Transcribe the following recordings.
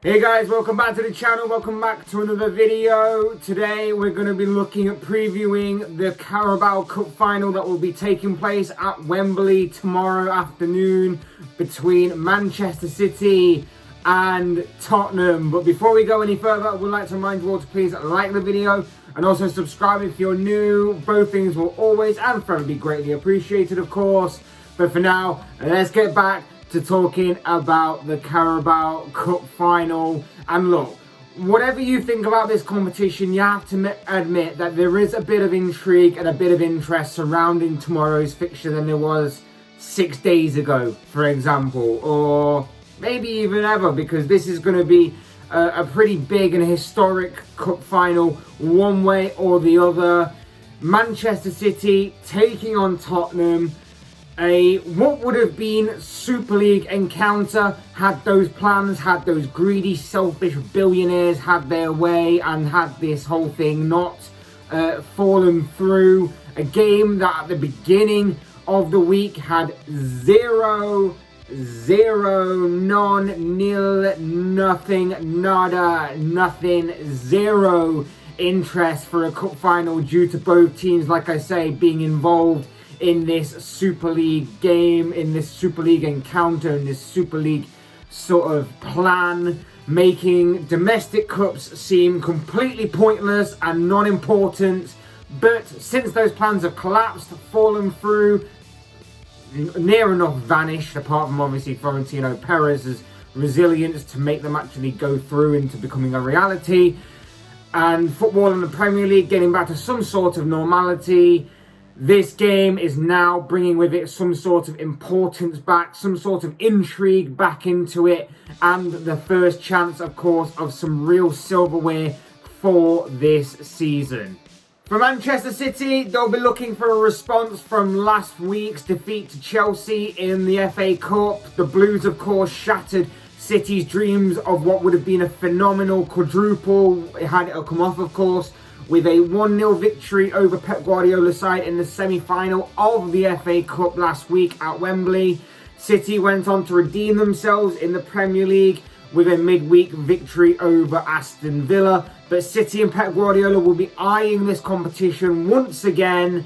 Hey guys, welcome back to the channel, welcome back to another video. Today we're going to be looking at previewing the Carabao Cup Final that will be taking place at Wembley tomorrow afternoon between Manchester City and Tottenham. But before we go any further, I would like to remind you all to please like the video and also subscribe if you're new. Both things will always and forever be greatly appreciated, of course. But for now, let's get back to talking about the Carabao Cup Final. And look, whatever you think about this competition, you have to admit that there is a bit of intrigue and a bit of interest surrounding tomorrow's fixture than there was 6 days ago, for example, or maybe even ever, because this is going to be a pretty big and historic cup final one way or the other. Manchester City taking on Tottenham. What would have been Super League encounter had those plans, had those greedy, selfish billionaires had their way and had this whole thing not fallen through. A game that at the beginning of the week had zero, none, nil, nothing, nada, nothing, zero interest for a cup final due to both teams, like I say, being involved in this Super League game, in this Super League encounter, in this Super League sort of plan, making domestic cups seem completely pointless and non-important. But since those plans have collapsed, fallen through, near enough vanished, apart from obviously Florentino Perez's resilience to make them actually go through into becoming a reality, and football in the Premier League getting back to some sort of normality, this game is now bringing with it some sort of importance back, some sort of intrigue back into it, and the first chance, of course, of some real silverware for this season. For Manchester City, they'll be looking for a response from last week's defeat to Chelsea in the FA Cup. The Blues, of course, shattered City's dreams of what would have been a phenomenal quadruple, had it come off, of course, with a 1-0 victory over Pep Guardiola's side in the semi-final of the FA Cup last week at Wembley. City went on to redeem themselves in the Premier League with a midweek victory over Aston Villa. But City and Pep Guardiola will be eyeing this competition once again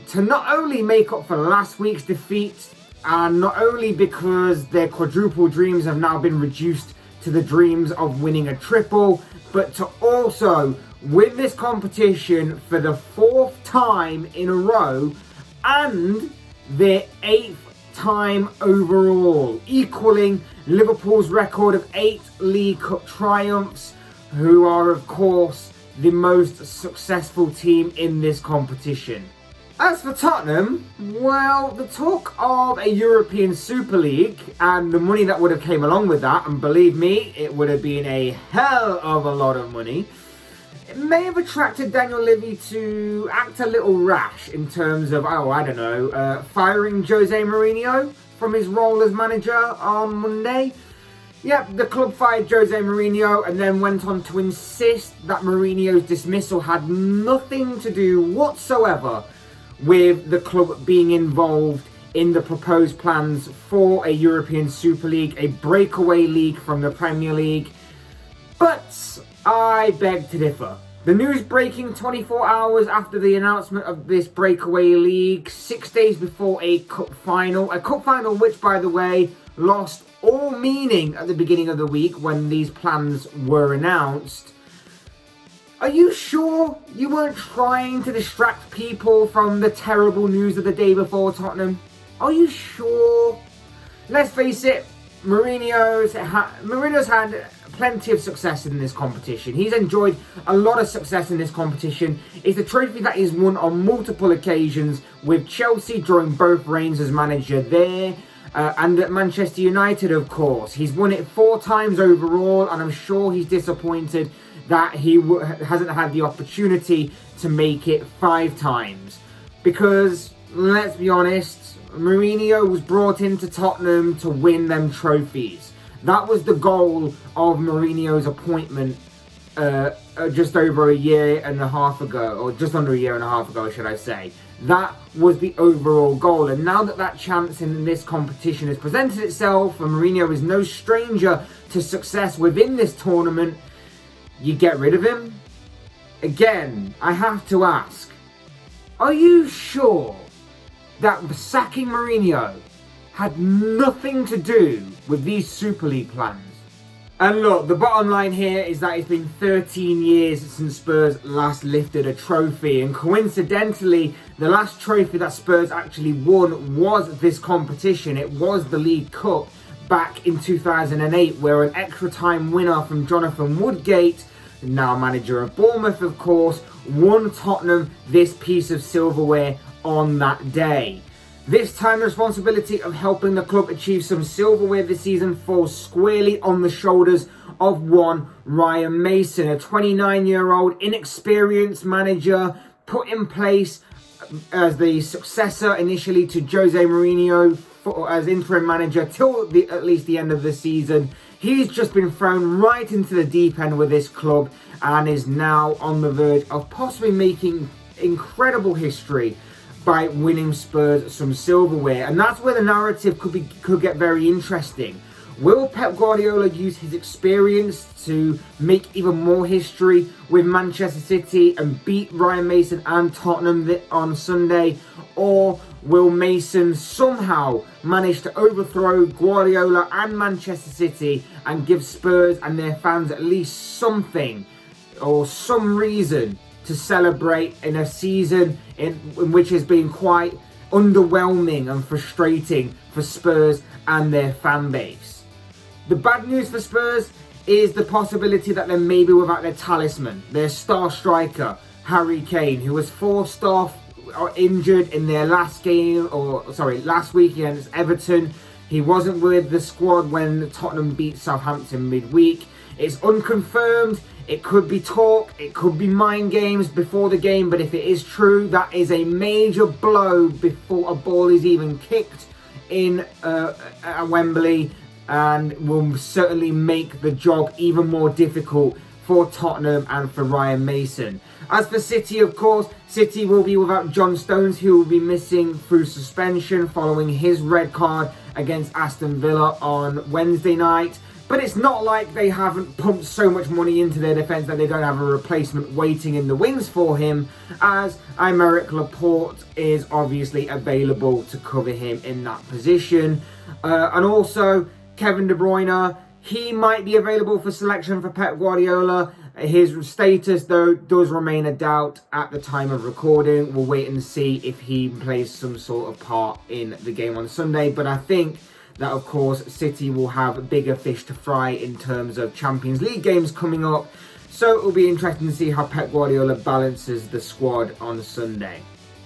to not only make up for last week's defeat, and not only because their quadruple dreams have now been reduced to the dreams of winning a triple, but to also win this competition for the 4th time in a row and their 8th time overall, equaling Liverpool's record of 8 League Cup triumphs, who are of course the most successful team in this competition. As for Tottenham, well, the talk of a European Super League and the money that would have came along with that, and believe me, it would have been a hell of a lot of money, it may have attracted Daniel Levy to act a little rash in terms of, firing Jose Mourinho from his role as manager on Monday. Yep, the club fired Jose Mourinho and then went on to insist that Mourinho's dismissal had nothing to do whatsoever with the club being involved in the proposed plans for a European Super League, a breakaway league from the Premier League. But I beg to differ. The news breaking 24 hours after the announcement of this breakaway league, 6 days before a cup final which, by the way, lost all meaning at the beginning of the week when these plans were announced. Are you sure you weren't trying to distract people from the terrible news of the day before, Tottenham? Are you sure? Let's face it, Mourinho's had plenty of success in this competition. He's enjoyed a lot of success in this competition. It's a trophy that he's won on multiple occasions, with Chelsea during both reigns as manager there, and at Manchester United, of course. He's won it 4 times overall, and I'm sure he's disappointed that he hasn't had the opportunity to make it 5 times. Because, let's be honest, Mourinho was brought into Tottenham to win them trophies. That was the goal of Mourinho's appointment just over a year and a half ago, or just under a year and a half ago, should I say. That was the overall goal, and now that that chance in this competition has presented itself, and Mourinho is no stranger to success within this tournament, you get rid of him? Again, I have to ask, are you sure that sacking Mourinho had nothing to do with these Super League plans? And look, the bottom line here is that it's been 13 years since Spurs last lifted a trophy, and coincidentally, the last trophy that Spurs actually won was this competition. It was the League Cup back in 2008, where an extra time winner from Jonathan Woodgate, now manager of Bournemouth of course, won Tottenham this piece of silverware on that day. This time the responsibility of helping the club achieve some silverware this season falls squarely on the shoulders of one Ryan Mason, a 29-year-old inexperienced manager put in place as the successor initially to Jose Mourinho as interim manager till at least the end of the season. He's just been thrown right into the deep end with this club and is now on the verge of possibly making incredible history by winning Spurs some silverware. And that's where the narrative could get very interesting. Will Pep Guardiola use his experience to make even more history with Manchester City and beat Ryan Mason and Tottenham on Sunday? Or will Mason somehow manage to overthrow Guardiola and Manchester City and give Spurs and their fans at least something or some reason to celebrate in a season in which has been quite underwhelming and frustrating for Spurs and their fan base? The bad news for Spurs is the possibility that they may be without their talisman, their star striker, Harry Kane, who was forced off or injured in their last week against Everton. He wasn't with the squad when Tottenham beat Southampton midweek. It's unconfirmed. It could be talk, it could be mind games before the game, but if it is true, that is a major blow before a ball is even kicked in at Wembley, and will certainly make the job even more difficult for Tottenham and for Ryan Mason. As for City, of course, City will be without John Stones, who will be missing through suspension following his red card against Aston Villa on Wednesday night. But it's not like they haven't pumped so much money into their defence that they don't have a replacement waiting in the wings for him, as Aymeric Laporte is obviously available to cover him in that position. And also, Kevin De Bruyne, he might be available for selection for Pep Guardiola. His status, though, does remain a doubt at the time of recording. We'll wait and see if he plays some sort of part in the game on Sunday. But I think that, of course, City will have bigger fish to fry in terms of Champions League games coming up. So it will be interesting to see how Pep Guardiola balances the squad on Sunday.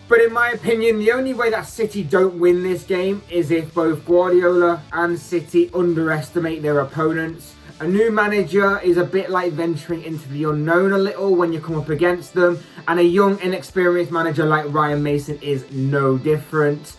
But in my opinion, the only way that City don't win this game is if both Guardiola and City underestimate their opponents. A new manager is a bit like venturing into the unknown a little when you come up against them, and a young, inexperienced manager like Ryan Mason is no different.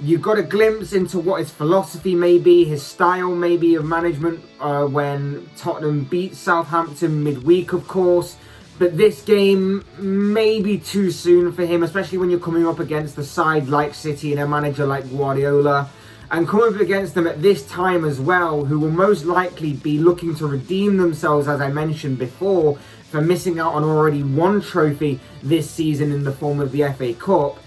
You got a glimpse into what his philosophy may be, his style maybe of management when Tottenham beat Southampton midweek, of course. But this game may be too soon for him, especially when you're coming up against a side like City and a manager like Guardiola. And coming up against them at this time as well, who will most likely be looking to redeem themselves, as I mentioned before, for missing out on already one trophy this season in the form of the FA Cup.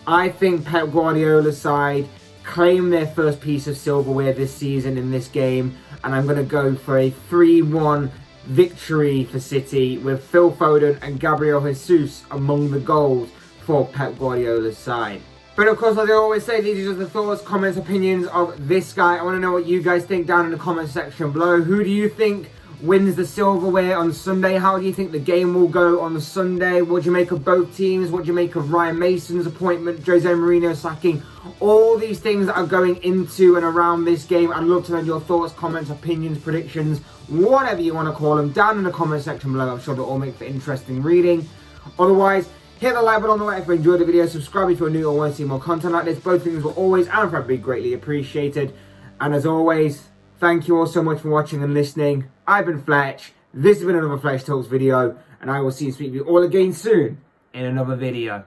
I think Pep Guardiola's side claim their first piece of silverware this season in this game, and I'm going to go for a 3-1 victory for City with Phil Foden and Gabriel Jesus among the goals for Pep Guardiola's side. But of course, as I always say, these are just the thoughts, comments, opinions of this guy. I want to know what you guys think down in the comment section below. Who do you think wins the silverware on Sunday? How do you think the game will go on Sunday? What do you make of both teams? What do you make of Ryan Mason's appointment, Jose Mourinho sacking? All these things that are going into and around this game. I'd love to know your thoughts, comments, opinions, predictions, whatever you want to call them, down in the comment section below. I'm sure they'll all make for interesting reading. Otherwise, hit the like button on the way if you enjoyed the video. Subscribe if you're new or want to see more content like this. Both things will always and forever be greatly appreciated. And as always, thank you all so much for watching and listening. I've been Fletch, This has been another Flesh Talks video, and I will see and speak with you all again soon in another video.